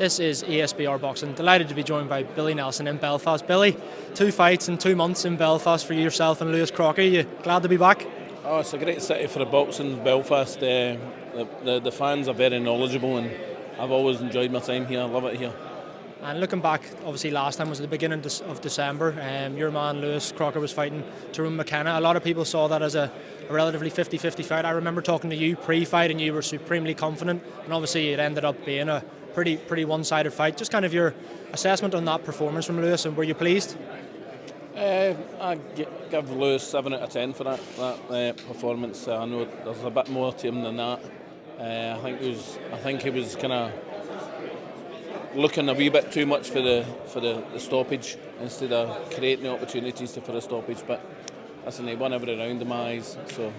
This is ASBR Boxing. Delighted to be joined by Billy Nelson in Belfast. Billy, 2 fights in 2 months in Belfast for yourself and Lewis Crocker. You glad to be back? Oh, it's a great city for the boxing, Belfast. The fans are very knowledgeable, and I've always enjoyed my time here. I love it here. And looking back, obviously last time was at the beginning of December. Your man Lewis Crocker was fighting Tyrone McKenna. A lot of people saw that as a relatively 50-50 fight. I remember talking to you pre-fight and you were supremely confident, and obviously it ended up being a pretty one-sided fight. Just kind of your assessment on that performance from Lewis, and were you pleased? I give Lewis 7 out of 10 for that performance. I know there's a bit more to him than that. I think he was kind of looking a wee bit too much for the stoppage instead of creating the opportunities for the stoppage. But listen, he won every round in my eyes, so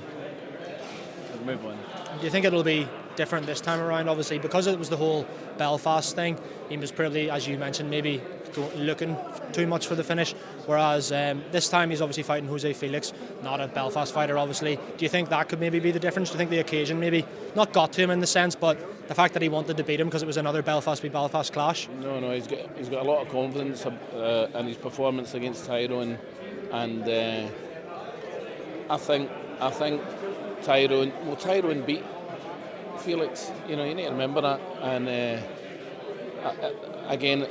we'll move on. Do you think it'll be different this time around? Obviously, because it was the whole Belfast thing, he was probably, as you mentioned, maybe looking too much for the finish, whereas this time he's obviously fighting Jose Felix, not a Belfast fighter obviously. Do you think that could maybe be the difference? Do you think the occasion maybe not got to him in the sense, but the fact that he wanted to beat him because it was another Belfast v Belfast clash? No, he's got a lot of confidence in his performance against Tyrone, and I think Tyrone beat Felix. You need to remember that. And again,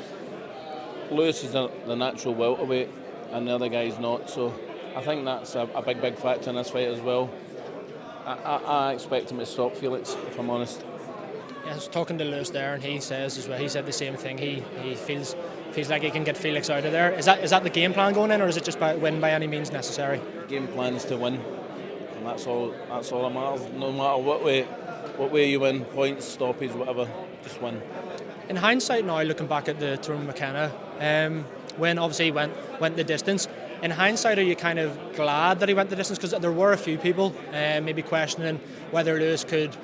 Lewis is the natural welterweight, and the other guy's not. So I think that's a big factor in this fight as well. I expect him to stop Felix, if I'm honest. Yeah, I was talking to Lewis there, and he says as well. He said the same thing. He feels like he can get Felix out of there. Is that the game plan going in, or is it just win by any means necessary? The game plan is to win, and that's all that matters. No matter what way you win, points, stoppage, whatever, just win. In hindsight now, looking back at the Tyrone McKenna, when obviously he went the distance, in hindsight are you kind of glad that he went the distance? Because there were a few people maybe questioning whether Lewis could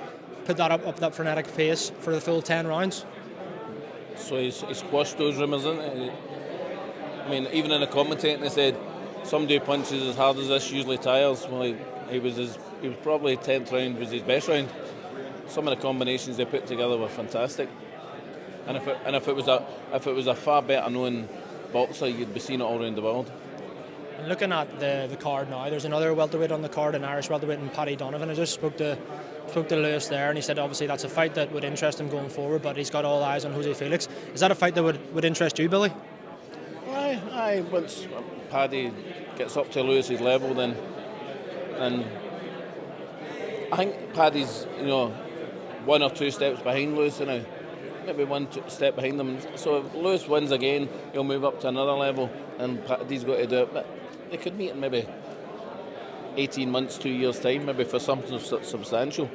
put that up that frenetic pace for the full 10 rounds. So he squashed those rumours, didn't he? I mean, even in the commentating they said somebody who punches as hard as this usually tires. Well, he was probably 10th round was his best round. Some of the combinations they put together were fantastic. And if it was a far better known boxer, you'd be seeing it all around the world. And looking at the card now, there's another welterweight on the card, an Irish welterweight, and Paddy Donovan. I just spoke to Lewis there, and he said obviously that's a fight that would interest him going forward, but he's got all eyes on Jose Felix. Is that a fight that would interest you, Billy? Aye. Once Paddy gets up to Lewis's level, then I think Paddy's 1 or 2 steps behind Lewis now. Maybe 1 step behind them. So if Lewis wins again, he'll move up to another level, and Paddy's got to do it. But they could meet in maybe 18 months, 2 years' time, maybe for something substantial.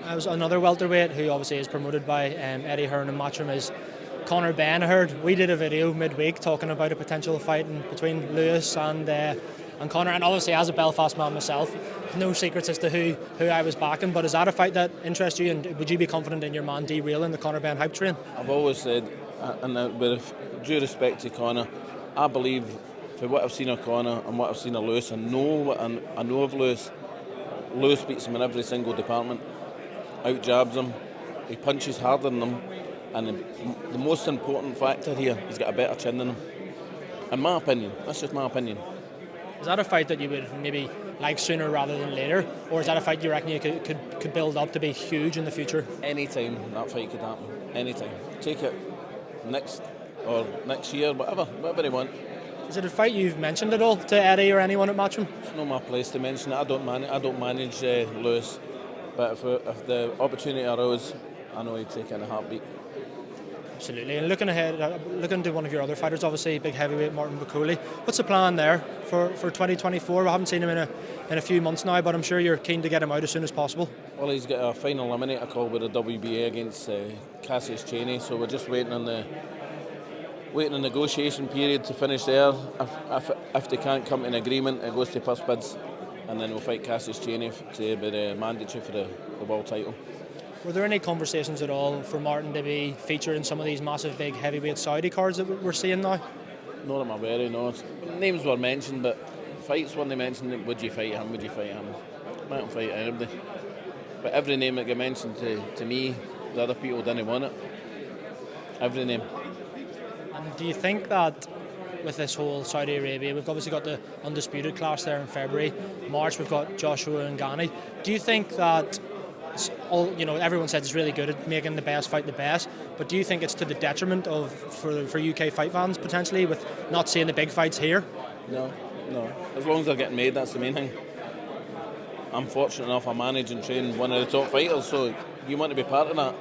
I was another welterweight who obviously is promoted by Eddie Hearn and Matchroom is Conor Benn. I heard we did a video midweek talking about a potential fight between Lewis and Conor, and obviously as a Belfast man myself, no secrets as to who I was backing, but is that a fight that interests you, and would you be confident in your man derailing the Conor Benn hype train? I've always said, and with due respect to Conor, I believe for what I've seen of Conor and what I've seen of Lewis, and I know of Lewis beats him in every single department, out jabs him, he punches harder than him, and the most important factor here, he's got a better chin than him. In my opinion, that's just my opinion. Is that a fight that you would maybe like sooner rather than later, or is that a fight you reckon you could build up to be huge in the future? Anytime that fight could happen, anytime. Take it next year, whatever you want. Is it a fight you've mentioned at all to Eddie or anyone at Matchroom? It's not my place to mention it. I don't manage Lewis, but if the opportunity arose, I know he'd take it in a heartbeat. Absolutely. And looking ahead, looking to one of your other fighters, obviously big heavyweight Martin Bakuli. What's the plan there for 2024? We haven't seen him in a few months now, but I'm sure you're keen to get him out as soon as possible. Well, he's got a final eliminator call with the WBA against Cassius Chaney, so we're just waiting on the negotiation period to finish there. If they can't come to an agreement, it goes to purse bids, and then we'll fight Cassius Chaney to be the mandatory for the world title. Were there any conversations at all for Martin to be featured in some of these massive big heavyweight Saudi cards that we're seeing now? Not that I'm aware of, no. Names were mentioned, but fights when they mentioned, would you fight him? I don't fight anybody. But every name that got mentioned to me, the other people didn't want it. every name. And do you think that with this whole Saudi Arabia, we've obviously got the undisputed clash there in February. March we've got Joshua and Ghani. Do you think that everyone says it's really good at making the best fight the best, but do you think it's to the detriment of for UK fight fans potentially with not seeing the big fights here? No. As long as they're getting made, that's the main thing. I'm fortunate enough I manage and train one of the top fighters, so you want to be part of that.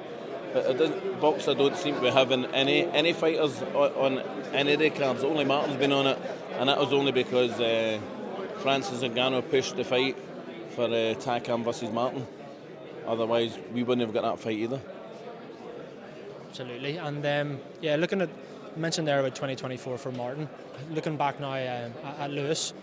But Boxer don't seem to be having any fighters on any of the cards. Only Martin's been on it, and that was only because Francis Ngannou pushed the fight for Takam versus Martin. Otherwise, we wouldn't have got that fight either. Absolutely. And looking at, you mentioned there about 2024 for Martin. Looking back now at Lewis,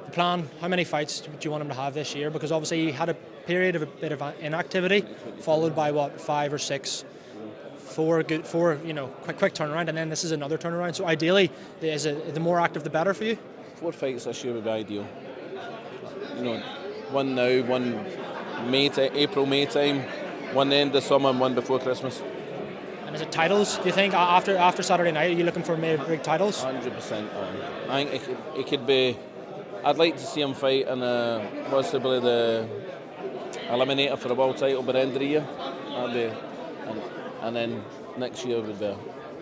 the plan, how many fights do you want him to have this year? Because obviously he had a period of a bit of inactivity, followed by 5 or 6, 4 quick turnaround, and then this is another turnaround. So ideally, the more active the better for you? 4 fights this year would be ideal. One now, one April, May time, one end of summer and one before Christmas. And is it titles, do you think, after Saturday night? Are you looking for big titles? 100%. I think it could be. I'd like to see him fight in possibly the eliminator for the world title by the end of the year. And then next year would be a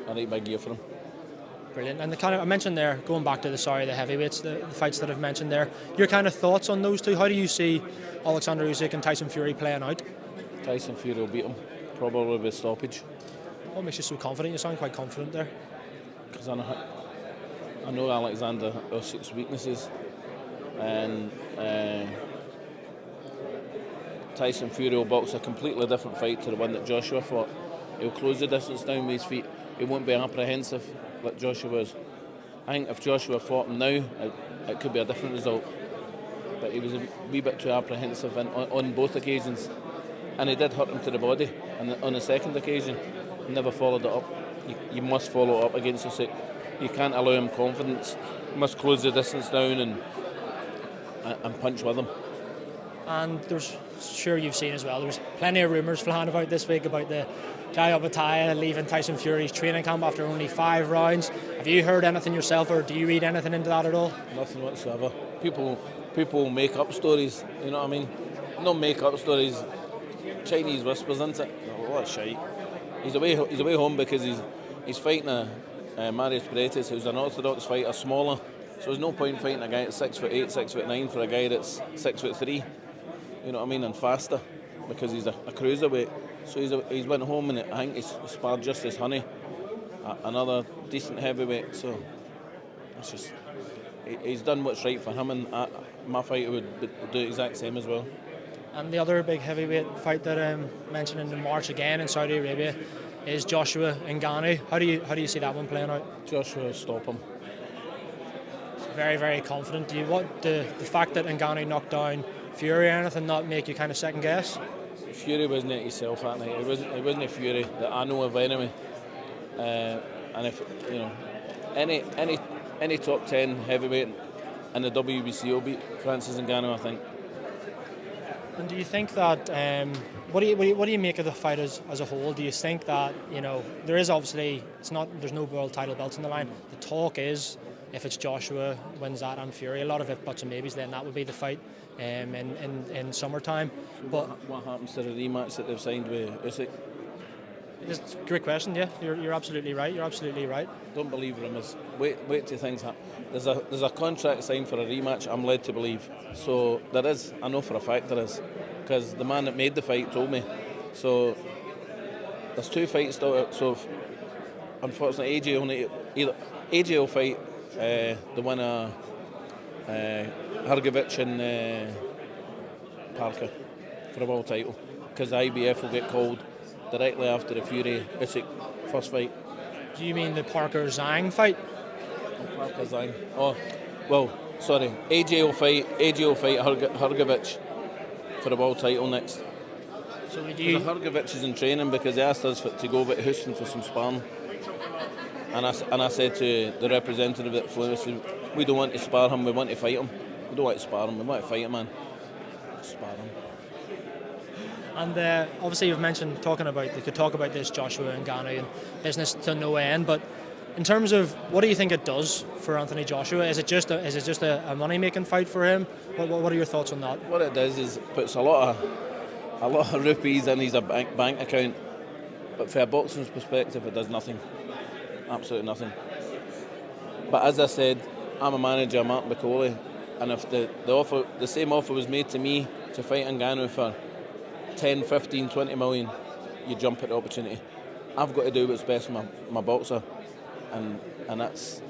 right big year for him. Brilliant. And I mentioned there, going back to the heavyweights, the fights that I've mentioned there, your kind of thoughts on those two? How do you see Alexander Usyk and Tyson Fury playing out? Tyson Fury will beat him, probably with stoppage. What makes you so confident? You sound quite confident there. Because I know Alexander Usyk's weaknesses, and Tyson Fury will box a completely different fight to the one that Joshua fought. He'll close the distance down with his feet. He won't be apprehensive like Joshua was. I think if Joshua fought him now, it could be a different result. But he was a wee bit too apprehensive on both occasions. And he did hurt him to the body. And on the second occasion, he never followed it up. You must follow up against Usyk. You can't allow him confidence. You must close the distance down and punch with him. And there's, sure you've seen as well, there's plenty of rumours flying about this week about the Jai Opetaia leaving Tyson Fury's training camp after only 5 rounds. Have you heard anything yourself, or do you read anything into that at all? Nothing whatsoever. People make up stories, you know what I mean? No make up stories. Chinese whispers, isn't it? Oh, what shite. He's away home because he's fighting Marius Paredes, who's an orthodox fighter, smaller. So there's no point fighting a guy that's 6'8", 6'9" for a guy that's 6'3". You know what I mean? And faster, because he's a cruiserweight. So he's went home and I think he's sparred Justice Honey, another decent heavyweight. So it's just he's done what's right for him, and my fighter would do the exact same as well. And the other big heavyweight fight that I'm mentioning in March again in Saudi Arabia is Joshua and Ngannou. How do you see that one playing out? Joshua will stop him. Very, very confident. Do you want the fact that Ngannou knocked down Fury or anything not make you kind of second guess? Fury wasn't at himself that night. It wasn't a Fury that I know of anyway. And if any top 10 heavyweight in the WBC will beat Francis Ngannou, I think. And do you think that what do you make of the fight as a whole? Do you think that there is obviously there's no world title belts on the line. The talk is if it's Joshua wins that and Fury, a lot of if buts and maybes, then that would be the fight in summertime. But what happens to the rematch that they've signed with Usyk? It's a great question. Yeah, you're absolutely right. You're absolutely right. Don't believe rumours. Wait till things happen. There's a contract signed for a rematch. I'm led to believe. So there is. I know for a fact there is, because the man that made the fight told me. So there's 2 fights still. So unfortunately, AJ will fight the winner, Hrgovic and Parker for a world title, because the IBF will get called directly after the Fury Usyk first fight. Do you mean the Parker Zhang fight? Parker Zhang. Oh, well, sorry. AJ will fight Hrgovic for the world title next. So Hrgovic is in training because he asked us to go over to Houston for some sparring. And I said to the representative at Felix, we don't want to spar him, we want to fight him. We don't want to spar him, we want to fight him, man. Spar him. And obviously you've mentioned they could talk about this Joshua and Ngannou and business to no end, but in terms of what do you think it does for Anthony Joshua? Is it just a money making fight for him? What are your thoughts on that? What it does is puts a lot of rupees in his bank account, but from a boxing's perspective, it does nothing, absolutely nothing. But as I said, I'm a manager, Mark McCauley, and if the same offer was made to me to fight Ngannou for 10, 15, 20 million, you jump at the opportunity. I've got to do what's best for my boxer, and that's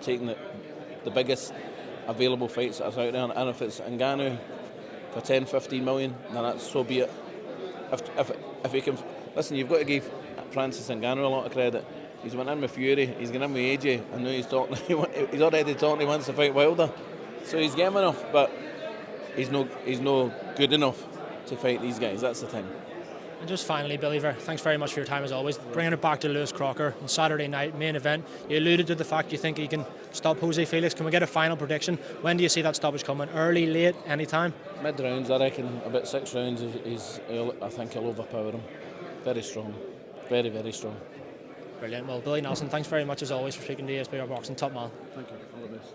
taking the biggest available fights that's out there. And if it's Ngannou for 10, 15 million, then that's so be it. If you can listen, you've got to give Francis Ngannou a lot of credit. He's went in with Fury, he's going in with AJ, and now he's already talking he wants to fight Wilder. So he's game enough, but he's no good enough to fight these guys. That's the thing. And just finally, Billy, thanks very much for your time as always. Bringing it back to Lewis Crocker on Saturday night, main event. You alluded to the fact you think he can stop Jose Felix. Can we get a final prediction? When do you see that stoppage coming? Early, late, any time? Mid rounds, I reckon. About 6 rounds, I think he'll overpower him. Very strong. Very, very strong. Brilliant. Well, Billy Nelson, thanks very much as always for speaking to ESPN Boxing. Top man. Thank you. All the best.